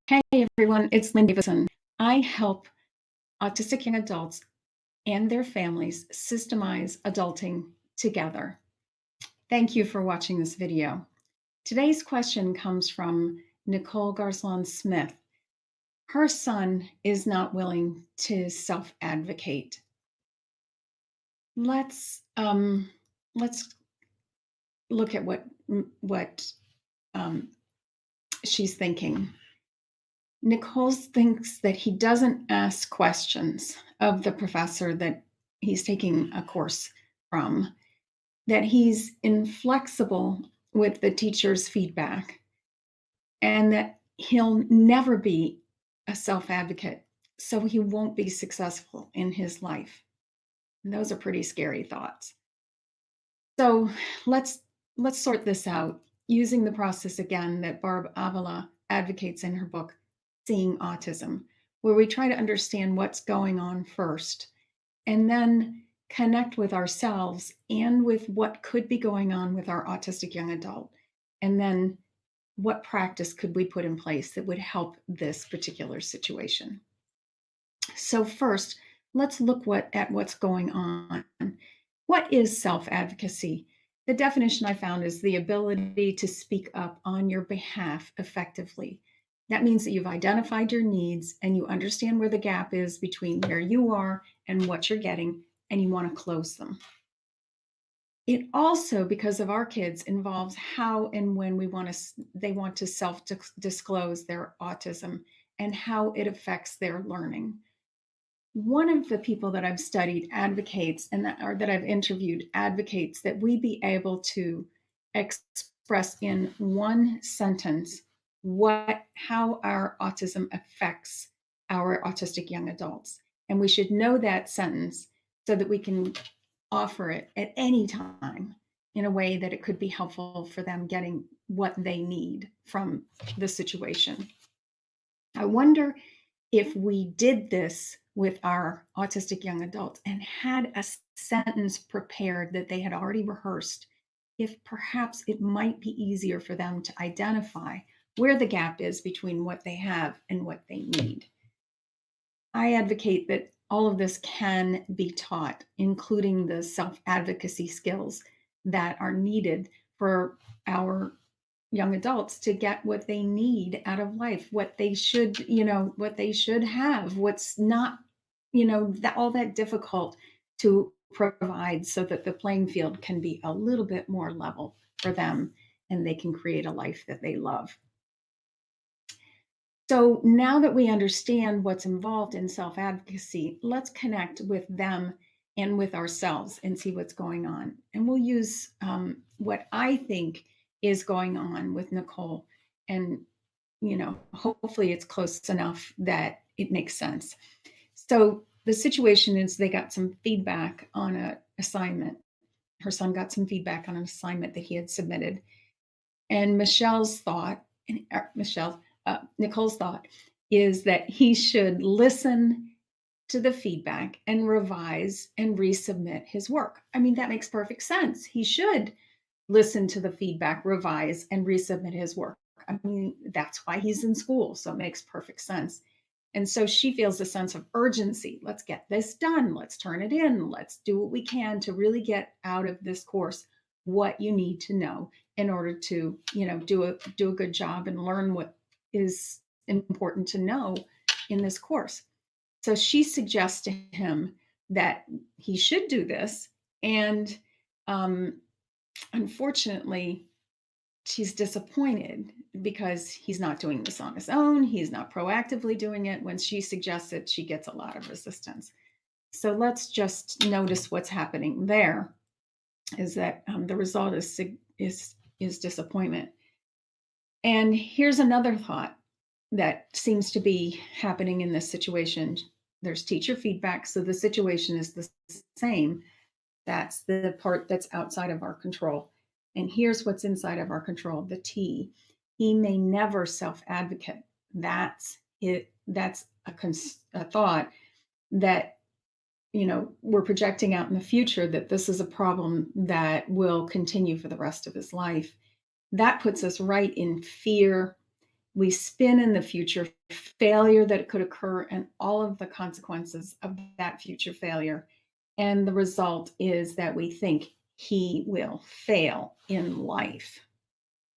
Hey everyone, it's Lynn Davison. I help autistic young adults and their families systemize adulting together. Thank you for watching this video. Today's question comes from Nicole Garcelon Smith. Her son is not willing to self-advocate. Let's look at what she's thinking. Nicole thinks that he doesn't ask questions of the professor that he's taking a course from, that he's inflexible with the teacher's feedback, and that he'll never be a self-advocate, so he won't be successful in his life. And those are pretty scary thoughts. So let's sort this out using the process again that Barb Avila advocates in her book, Seeing Autism, where we try to understand what's going on first and then connect with ourselves and with what could be going on with our autistic young adult. And then what practice could we put in place that would help this particular situation? So first, let's look at what's going on. What is self-advocacy? The definition I found is the ability to speak up on your behalf effectively. That means that you've identified your needs and you understand where the gap is between where you are and what you're getting, and you want to close them. It also, because of our kids, involves how and when they want to self-disclose their autism and how it affects their learning. One of the people that I've studied advocates, that I've interviewed advocates that we be able to express in one sentence how our autism affects our autistic young adults. And we should know that sentence so that we can offer it at any time in a way that it could be helpful for them getting what they need from the situation. I wonder if we did this with our autistic young adults and had a sentence prepared that they had already rehearsed, if perhaps it might be easier for them to identify where the gap is between what they have and what they need. I advocate that all of this can be taught, including the self-advocacy skills that are needed for our young adults to get what they need out of life, what they should have, what's not, all that difficult to provide, so that the playing field can be a little bit more level for them and they can create a life that they love. So now that we understand what's involved in self-advocacy, let's connect with them and with ourselves and see what's going on. And we'll use what I think is going on with Nicole. And, hopefully it's close enough that it makes sense. So the situation is they got some feedback on an assignment. Her son got some feedback on an assignment that he had submitted. And Nicole's thought is that he should listen to the feedback and revise and resubmit his work. I mean, that makes perfect sense. He should listen to the feedback, revise, and resubmit his work. I mean, that's why he's in school, so it makes perfect sense. And so she feels a sense of urgency. Let's get this done. Let's turn it in. Let's do what we can to really get out of this course what you need to know in order to, do a good job and learn what is important to know in this course. So she suggests to him that he should do this. And unfortunately, she's disappointed because he's not doing this on his own. He's not proactively doing it. When she suggests it, she gets a lot of resistance. So let's just notice what's happening there is that the result is disappointment. And here's another thought that seems to be happening in this situation. There's teacher feedback, so the situation is the same. That's the part that's outside of our control. And here's what's inside of our control, the T. He may never self-advocate. That's it. That's a thought that, we're projecting out in the future, that this is a problem that will continue for the rest of his life. That puts us right in fear. We spin in the future failure that could occur and all of the consequences of that future failure. And the result is that we think he will fail in life.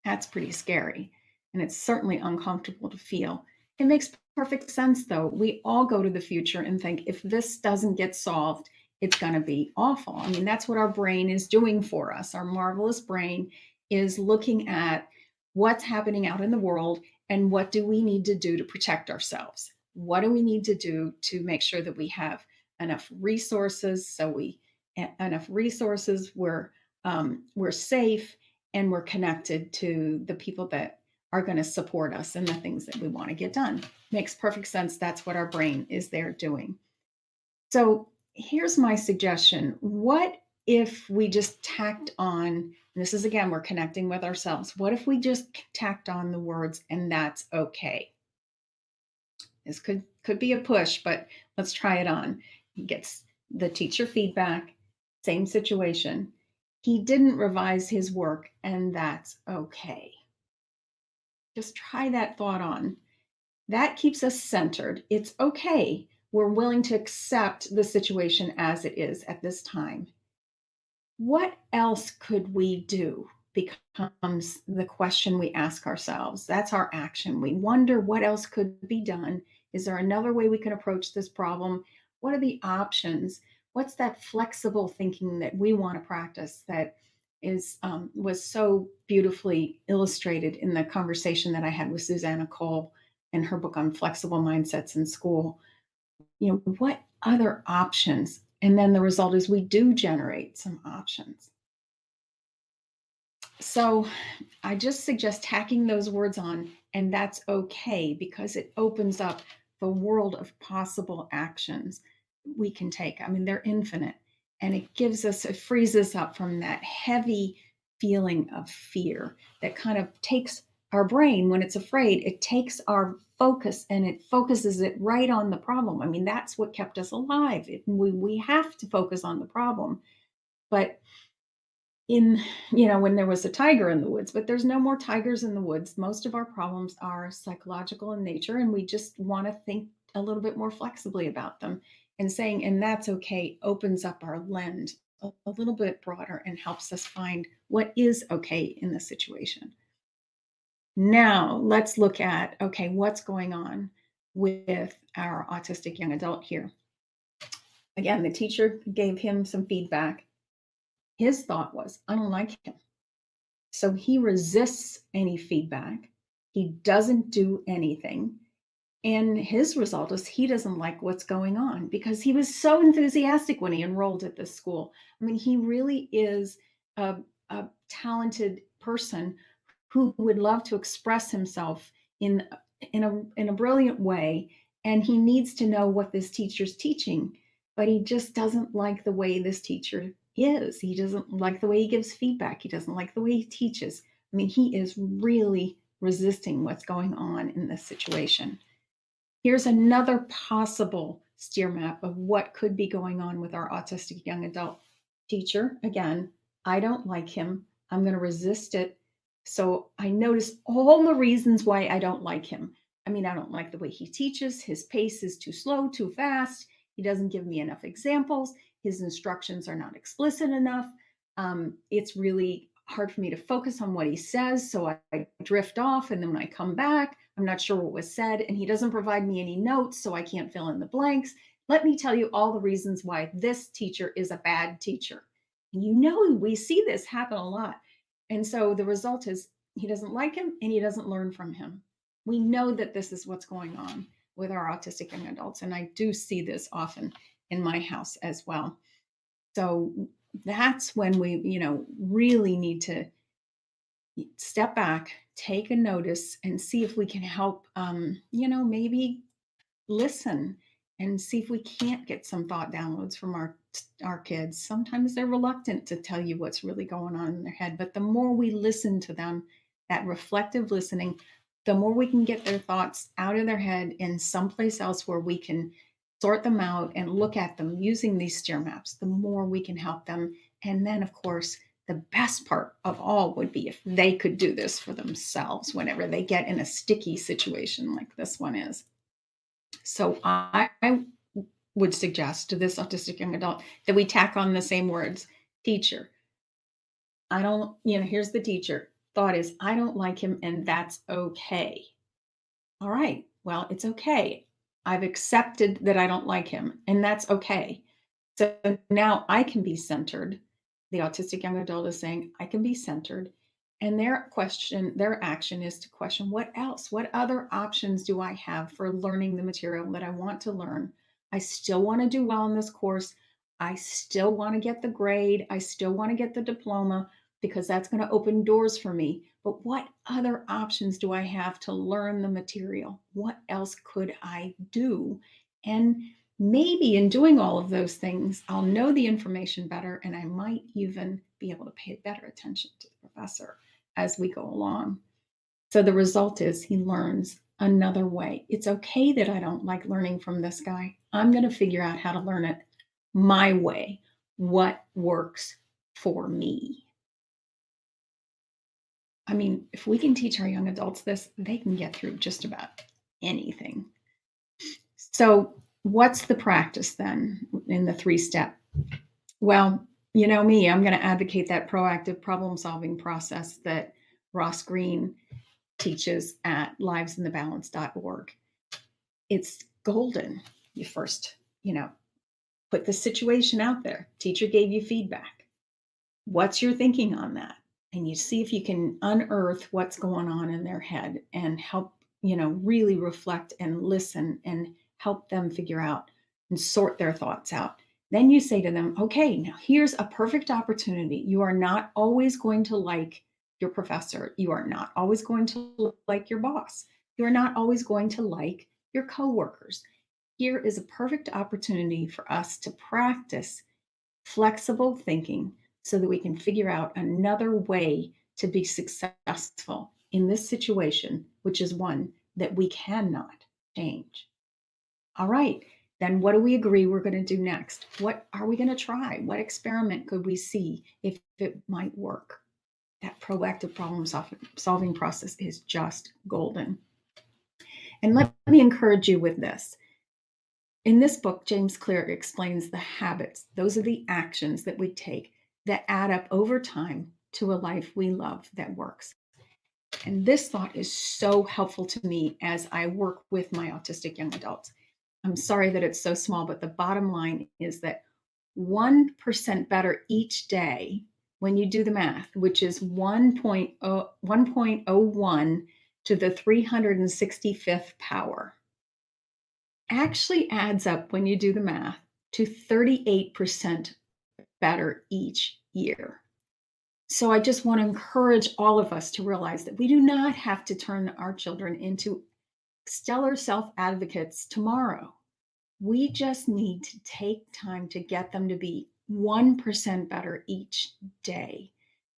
That's pretty scary. And it's certainly uncomfortable to feel. It makes perfect sense, though. We all go to the future and think if this doesn't get solved, it's going to be awful. I mean, that's what our brain is doing for us. Our marvelous brain is looking at what's happening out in the world and what do we need to do to protect ourselves? What do we need to do to make sure that we have enough resources we're safe and we're connected to the people that are going to support us and the things that we want to get done. Makes perfect sense. That's what our brain is there doing. So here's my suggestion. What if we just tacked on, and this is again, we're connecting with ourselves. What if we just tacked on the words, and that's okay? This could be a push, but let's try it on. He gets the teacher feedback, same situation. He didn't revise his work, and that's okay. Just try that thought on. That keeps us centered. It's okay. We're willing to accept the situation as it is at this time. What else could we do? Becomes the question we ask ourselves. That's our action. We wonder what else could be done. Is there another way we can approach this problem? What are the options? What's that flexible thinking that we want to practice that was so beautifully illustrated in the conversation that I had with Susanna Cole in her book on flexible mindsets in school? What other options? And then the result is we do generate some options. So I just suggest tacking those words on, and that's okay because it opens up the world of possible actions we can take. I mean, they're infinite, and it frees us up from that heavy feeling of fear that kind of takes our brain when it's afraid, it takes our focus and it focuses it right on the problem. I mean, that's what kept us alive. We have to focus on the problem. But when there was a tiger in the woods, but there's no more tigers in the woods. Most of our problems are psychological in nature, and we just want to think a little bit more flexibly about them. And saying, and that's okay, opens up our lens a little bit broader and helps us find what is okay in the situation. Now, let's look at, okay, what's going on with our autistic young adult here. Again, the teacher gave him some feedback. His thought was, I don't like him. So he resists any feedback. He doesn't do anything. And his result is he doesn't like what's going on because he was so enthusiastic when he enrolled at this school. I mean, he really is a talented person who would love to express himself in a brilliant way. And he needs to know what this teacher's teaching, but he just doesn't like the way this teacher is. He doesn't like the way he gives feedback. He doesn't like the way he teaches. I mean, he is really resisting what's going on in this situation. Here's another possible steer map of what could be going on with our autistic young adult teacher. Again, I don't like him. I'm going to resist it. So I notice all the reasons why I don't like him. I mean, I don't like the way he teaches. His pace is too slow, too fast. He doesn't give me enough examples. His instructions are not explicit enough. It's really hard for me to focus on what he says. So I drift off. And then when I come back, I'm not sure what was said. And he doesn't provide me any notes, so I can't fill in the blanks. Let me tell you all the reasons why this teacher is a bad teacher. And we see this happen a lot. And so the result is he doesn't like him and he doesn't learn from him. We know that this is what's going on with our autistic young adults. And I do see this often in my house as well. So that's when we, really need to step back, take a notice, and see if we can help, maybe listen and see if we can't get some thought downloads from our kids. Sometimes they're reluctant to tell you what's really going on in their head, but the more we listen to them, that reflective listening, the more we can get their thoughts out of their head in someplace else where we can sort them out and look at them using these steer maps, the more we can help them. And then, of course, The best part of all would be if they could do this for themselves whenever they get in a sticky situation like this one is. So I would suggest to this autistic young adult that we tack on the same words. Teacher, I don't, here's the teacher. Thought is, I don't like him, and that's okay. All right, well, it's okay. I've accepted that I don't like him, and that's okay. So now I can be centered. The autistic young adult is saying, I can be centered. And their action is to question, what else? What other options do I have for learning the material that I want to learn? I still want to do well in this course. I still want to get the grade. I still want to get the diploma because that's going to open doors for me. But what other options do I have to learn the material? What else could I do? And maybe in doing all of those things, I'll know the information better and I might even be able to pay better attention to the professor as we go along. So the result is he learns another way. It's okay that I don't like learning from this guy. I'm going to figure out how to learn it my way, what works for me. I mean, if we can teach our young adults this, they can get through just about anything. So, what's the practice then in the 3-step? Well, you know me, I'm going to advocate that proactive problem solving process that Ross Greene teaches at livesinthebalance.org. It's golden. You first, put the situation out there. Teacher gave you feedback. What's your thinking on that? And you see if you can unearth what's going on in their head and help, really reflect and listen and help them figure out and sort their thoughts out. Then you say to them, okay, now here's a perfect opportunity. You are not always going to like your professor. You are not always going to like your boss. You are not always going to like your coworkers. Here is a perfect opportunity for us to practice flexible thinking so that we can figure out another way to be successful in this situation, which is one that we cannot change. All right, then what do we agree we're going to do next? What are we going to try? What experiment could we see if it might work? That proactive problem solving process is just golden. And let me encourage you with this. In this book, James Clear explains the habits. Those are the actions that we take that add up over time to a life we love that works. And this thought is so helpful to me as I work with my autistic young adults. I'm sorry that it's so small, but the bottom line is that 1% better each day when you do the math, which is 1.01 to the 365th power, actually adds up when you do the math to 38% better each year. So I just want to encourage all of us to realize that we do not have to turn our children into stellar self-advocates tomorrow. We just need to take time to get them to be 1% better each day.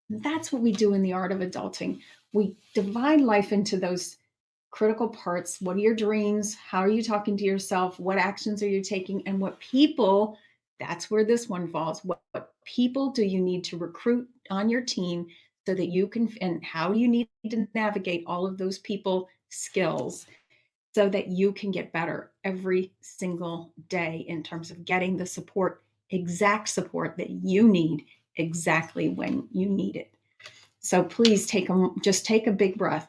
And that's what we do in the art of adulting. We divide life into those critical parts. What are your dreams? How are you talking to yourself? What actions are you taking? And what people, that's where this one falls. What people do you need to recruit on your team so that you can, and how you need to navigate all of those people skills so that you can get better every single day in terms of getting the support, exact support that you need exactly when you need it. So please just take a big breath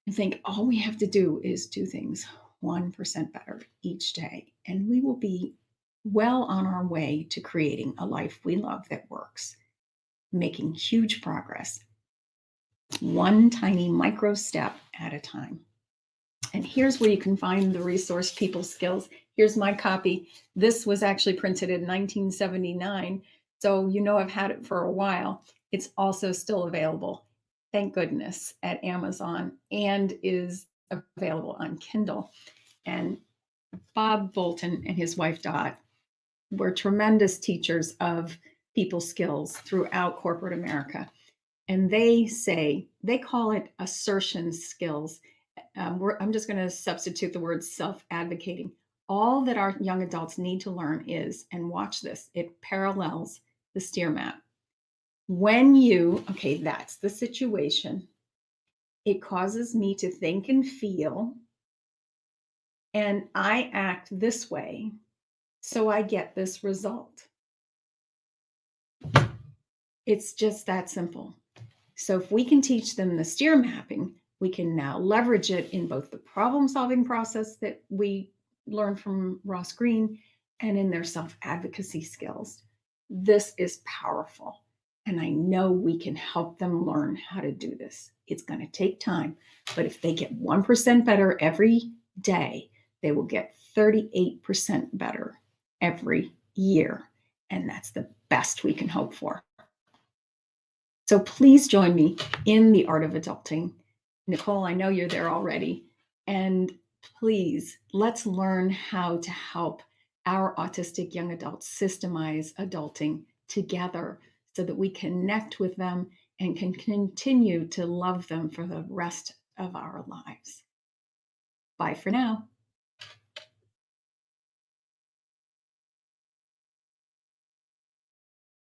and think all we have to do is do things 1% better each day. And we will be well on our way to creating a life we love that works, making huge progress, one tiny micro step at a time. And here's where you can find the resource People Skills. Here's my copy. This was actually printed in 1979. So I've had it for a while. It's also still available, thank goodness, at Amazon and is available on Kindle. And Bob Bolton and his wife Dot were tremendous teachers of people skills throughout corporate America. And they call it assertion skills. I'm just going to substitute the word self-advocating. All that our young adults need to learn is, and watch this, it parallels the STEER map. Okay, that's the situation. It causes me to think and feel, and I act this way, so I get this result. It's just that simple. So if we can teach them the steer mapping, we can now leverage it in both the problem solving process that we learned from Ross Greene and in their self-advocacy skills. This is powerful. And I know we can help them learn how to do this. It's going to take time, but if they get 1% better every day, they will get 38% better every year. And that's the best we can hope for. So please join me in the art of adulting. Nicole, I know you're there already. And please, let's learn how to help our autistic young adults systemize adulting together so that we connect with them and can continue to love them for the rest of our lives. Bye for now.